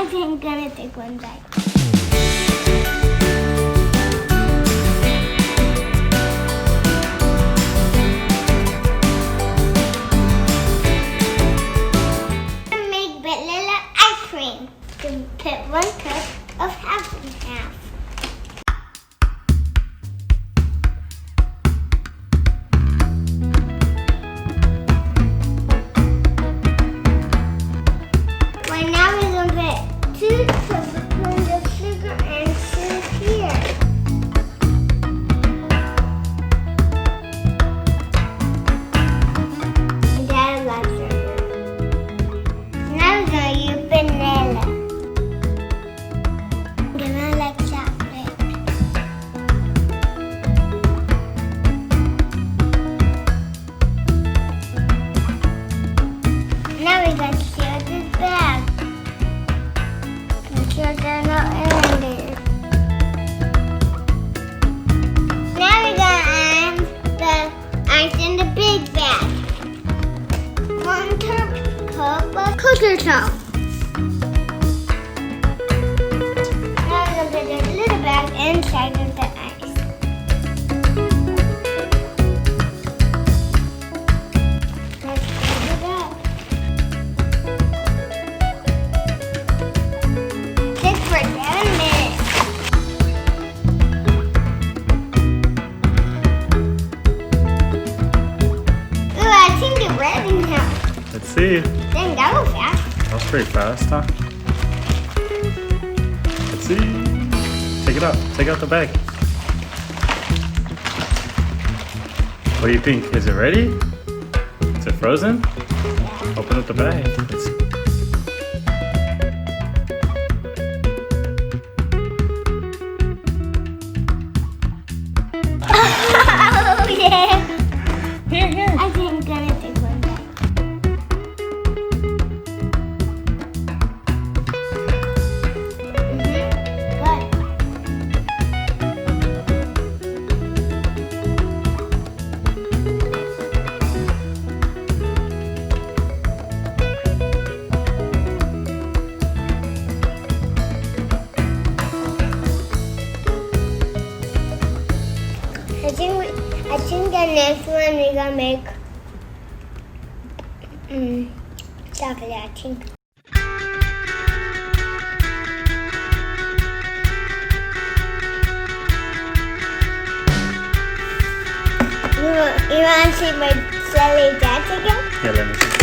I think I'm gonna take one bite. Make vanilla ice cream. Then put 1 cup of half and half. Right now we're gonna put 2 tablespoons of sugar and 2 here. Dad loves sugar. Now we're gonna use vanilla. Vanilla like chocolate. Now we're gonna seal this bag. Make sure there are no air in there. Now we're gonna add the ice in the big bag. 1 cup of cookie dough. Now we're gonna put this little bag inside of the ice. Let's put it up. Sit for 7 minutes. Ooh, I think it's ready now. Let's see. Dang, that was fast. That was pretty fast, huh? Let's see. Take it out. Take out the bag. What do you think? Is it ready? Is it frozen? Yeah. Open up the bag. Let's see. Oh, yeah. Here. I think I'm gonna take one bite. Good. I think the next one we're gonna make chocolate, I think. You want to see my silly dance again? Yeah, let me see.